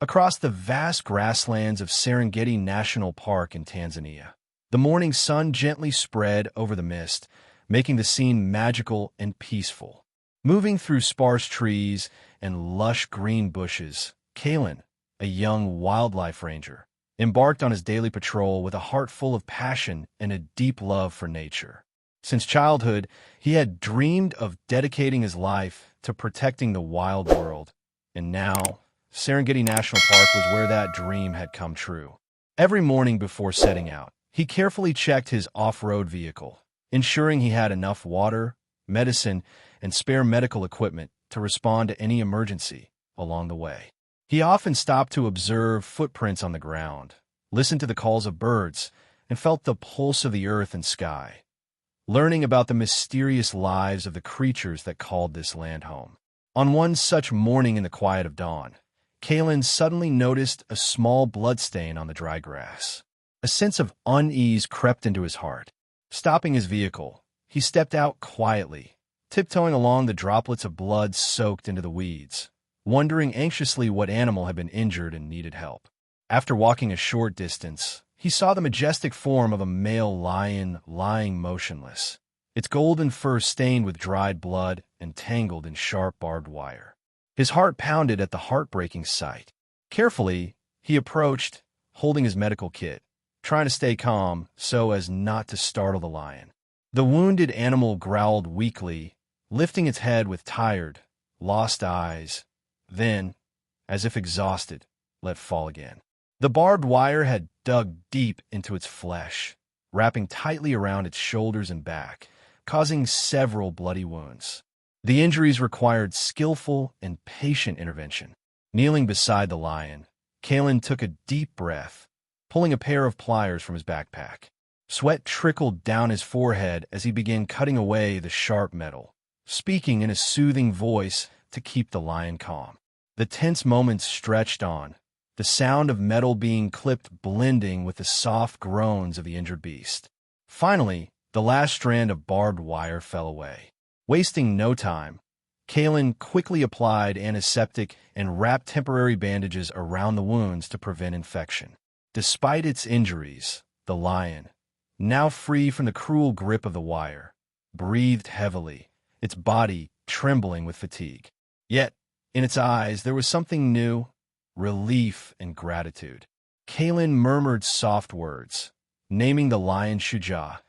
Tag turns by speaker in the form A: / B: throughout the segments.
A: across the vast grasslands of Serengeti National Park in Tanzania. The morning sun gently spread over the mist, making the scene magical and peaceful. Moving through sparse trees and lush green bushes, Kalen, a young wildlife ranger, embarked on his daily patrol with a heart full of passion and a deep love for nature. Since childhood, he had dreamed of dedicating his life to protecting the wild world, and now, Serengeti National Park was where that dream had come true. Every morning before setting out, he carefully checked his off-road vehicle, ensuring he had enough water, medicine, and spare medical equipment to respond to any emergency along the way. He often stopped to observe footprints on the ground, listened to the calls of birds, and felt the pulse of the earth and sky, learning about the mysterious lives of the creatures that called this land home. On one such morning in the quiet of dawn, Kalen suddenly noticed a small bloodstain on the dry grass. A sense of unease crept into his heart. Stopping his vehicle, he stepped out quietly, tiptoeing along the droplets of blood soaked into the weeds, wondering anxiously what animal had been injured and needed help. After walking a short distance, he saw the majestic form of a male lion lying motionless, its golden fur stained with dried blood and tangled in sharp barbed wire. His heart pounded at the heartbreaking sight. Carefully, he approached, holding his medical kit, trying to stay calm so as not to startle the lion. The wounded animal growled weakly, lifting its head with tired, lost eyes, then, as if exhausted, let fall again. The barbed wire had dug deep into its flesh, wrapping tightly around its shoulders and back, causing several bloody wounds. The injuries required skillful and patient intervention. Kneeling beside the lion, Kalen took a deep breath, pulling a pair of pliers from his backpack. Sweat trickled down his forehead as he began cutting away the sharp metal, speaking in a soothing voice to keep the lion calm. The tense moments stretched on, the sound of metal being clipped blending with the soft groans of the injured beast. Finally, the last strand of barbed wire fell away. Wasting no time, Kalen quickly applied antiseptic and wrapped temporary bandages around the wounds to prevent infection. Despite its injuries, the lion, now free from the cruel grip of the wire, breathed heavily, its body trembling with fatigue. Yet, in its eyes, there was something new, relief and gratitude. Kalen murmured soft words, naming the lion Shuja,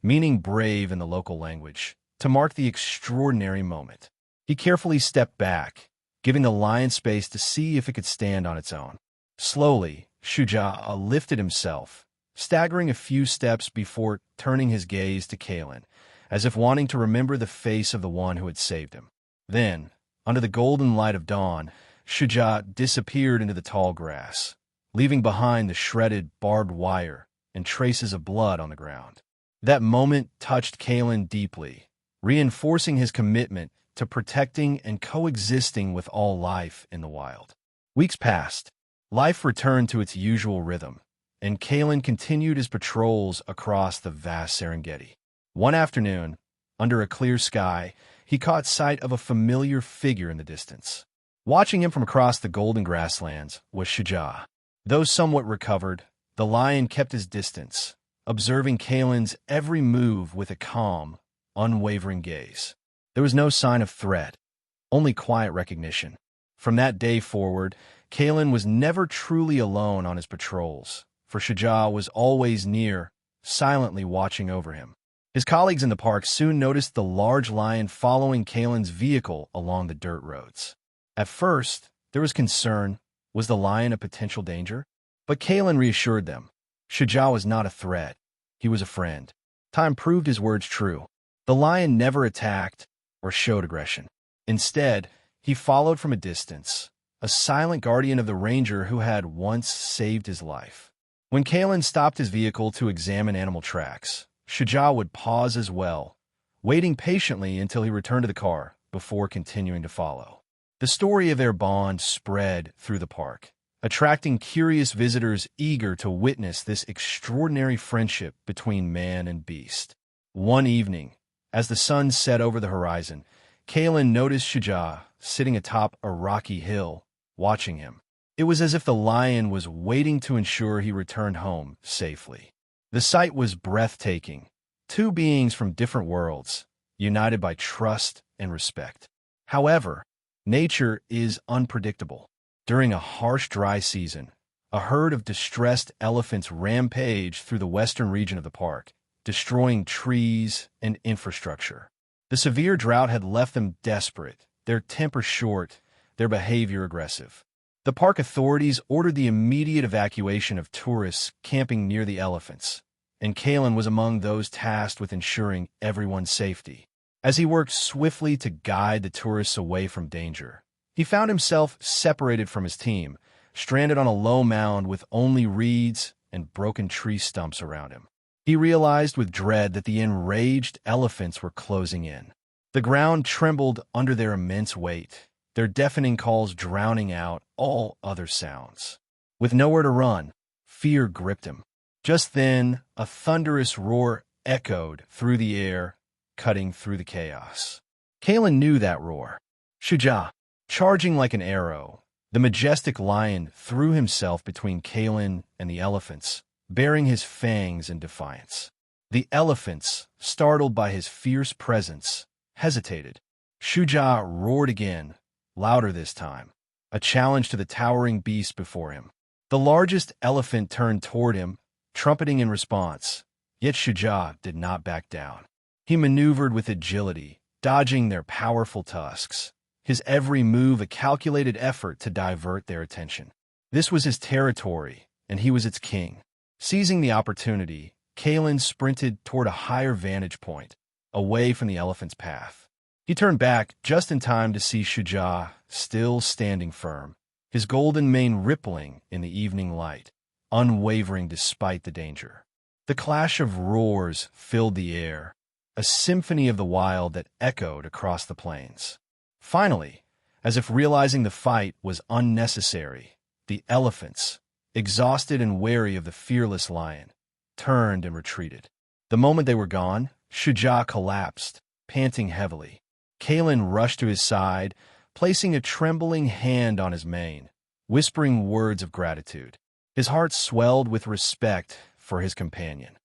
A: meaning brave in the local language, to mark the extraordinary moment. He carefully stepped back, giving the lion space to see if it could stand on its own. Slowly, Shuja lifted himself, staggering a few steps before turning his gaze to Kalen, as if wanting to remember the face of the one who had saved him. Then, under the golden light of dawn, Shuja disappeared into the tall grass, leaving behind the shredded barbed wire and traces of blood on the ground. That moment touched Kalen deeply, reinforcing his commitment to protecting and coexisting with all life in the wild. Weeks passed. Life returned to its usual rhythm, and Kalen continued his patrols across the vast Serengeti. One afternoon, under a clear sky, he caught sight of a familiar figure in the distance. Watching him from across the golden grasslands was Shuja. Though somewhat recovered, the lion kept his distance, observing Kalen's every move with a calm, unwavering gaze. There was no sign of threat, only quiet recognition. From that day forward, Kalen was never truly alone on his patrols, for Shuja was always near, silently watching over him. His colleagues in the park soon noticed the large lion following Kalen's vehicle along the dirt roads. At first, there was concern. Was the lion a potential danger? But Kalen reassured them. Shuja was not a threat. He was a friend. Time proved his words true. The lion never attacked or showed aggression. Instead, he followed from a distance, a silent guardian of the ranger who had once saved his life. When Kalen stopped his vehicle to examine animal tracks, Shuja would pause as well, waiting patiently until he returned to the car before continuing to follow. The story of their bond spread through the park, attracting curious visitors eager to witness this extraordinary friendship between man and beast. One evening, as the sun set over the horizon, Kalen noticed Shuja sitting atop a rocky hill, watching him. It was as if the lion was waiting to ensure he returned home safely. The sight was breathtaking. Two beings from different worlds, united by trust and respect. However, nature is unpredictable. During a harsh dry season, a herd of distressed elephants rampaged through the western region of the park, destroying trees and infrastructure. The severe drought had left them desperate, their temper short, their behavior aggressive. The park authorities ordered the immediate evacuation of tourists camping near the elephants, and Kalen was among those tasked with ensuring everyone's safety. As he worked swiftly to guide the tourists away from danger, he found himself separated from his team, stranded on a low mound with only reeds and broken tree stumps around him. He realized with dread that the enraged elephants were closing in. The ground trembled under their immense weight, their deafening calls drowning out all other sounds. With nowhere to run, fear gripped him. Just then, a thunderous roar echoed through the air, cutting through the chaos. Kalen knew that roar. Shuja, charging like an arrow, the majestic lion threw himself between Kalen and the elephants, baring his fangs in defiance. The elephants, startled by his fierce presence, hesitated. Shuja roared again, louder this time, a challenge to the towering beast before him. The largest elephant turned toward him, trumpeting in response, yet Shuja did not back down. He maneuvered with agility, dodging their powerful tusks, his every move a calculated effort to divert their attention. This was his territory, and he was its king. Seizing the opportunity, Kalen sprinted toward a higher vantage point, away from the elephant's path. He turned back just in time to see Shuja still standing firm, his golden mane rippling in the evening light, unwavering despite the danger. The clash of roars filled the air, a symphony of the wild that echoed across the plains. Finally, as if realizing the fight was unnecessary, the elephants, exhausted and wary of the fearless lion, turned and retreated. The moment they were gone, Shuja collapsed, panting heavily. Kalen rushed to his side, placing a trembling hand on his mane, whispering words of gratitude. His heart swelled with respect for his companion,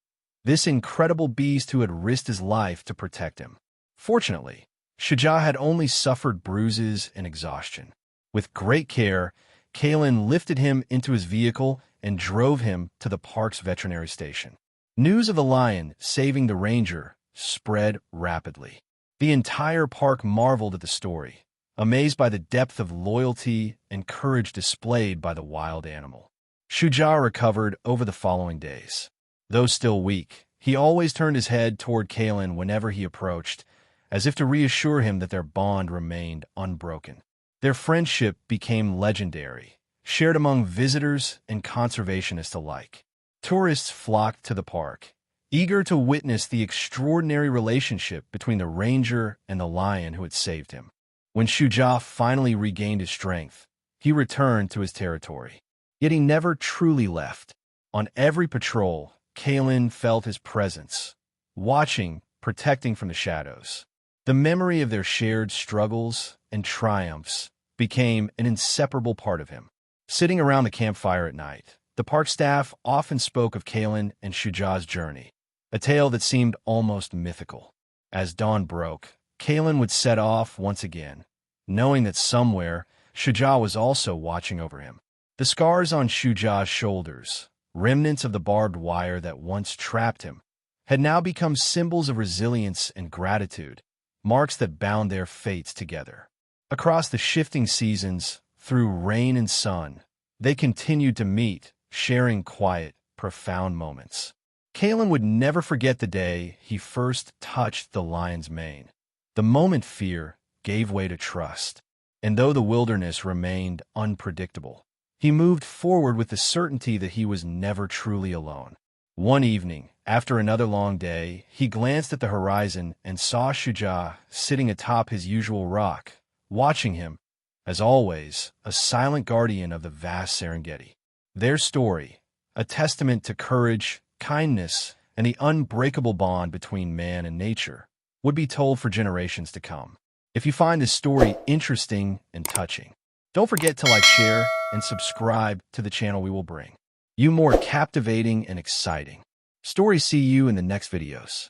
A: this incredible beast who had risked his life to protect him. Fortunately, Shuja had only suffered bruises and exhaustion. With great care, Kalen lifted him into his vehicle and drove him to the park's veterinary station. News of the lion saving the ranger spread rapidly. The entire park marveled at the story, amazed by the depth of loyalty and courage displayed by the wild animal. Shuja recovered over the following days. Though still weak, he always turned his head toward Kalen whenever he approached, as if to reassure him that their bond remained unbroken. Their friendship became legendary, shared among visitors and conservationists alike. Tourists flocked to the park, eager to witness the extraordinary relationship between the ranger and the lion who had saved him. When Shuja finally regained his strength, he returned to his territory. Yet he never truly left. On every patrol, Kalen felt his presence, watching, protecting from the shadows. The memory of their shared struggles and triumphs became an inseparable part of him. Sitting around the campfire at night, the park staff often spoke of Kalen and Shuja's journey, a tale that seemed almost mythical. As dawn broke, Kalen would set off once again, knowing that somewhere Shuja was also watching over him. The scars on Shuja's shoulders, remnants of the barbed wire that once trapped him, had now become symbols of resilience and gratitude, marks that bound their fates together. Across the shifting seasons, through rain and sun, they continued to meet, sharing quiet, profound moments. Kalen would never forget the day he first touched the lion's mane. The moment fear gave way to trust, and though the wilderness remained unpredictable, he moved forward with the certainty that he was never truly alone. One evening, after another long day, he glanced at the horizon and saw Shuja sitting atop his usual rock, watching him, as always, a silent guardian of the vast Serengeti. Their story, a testament to courage, kindness, and the unbreakable bond between man and nature, would be told for generations to come. If you find this story interesting and touching, Don't forget to like, share, and subscribe to the channel. We will bring you more captivating and exciting stories. See you in the next videos.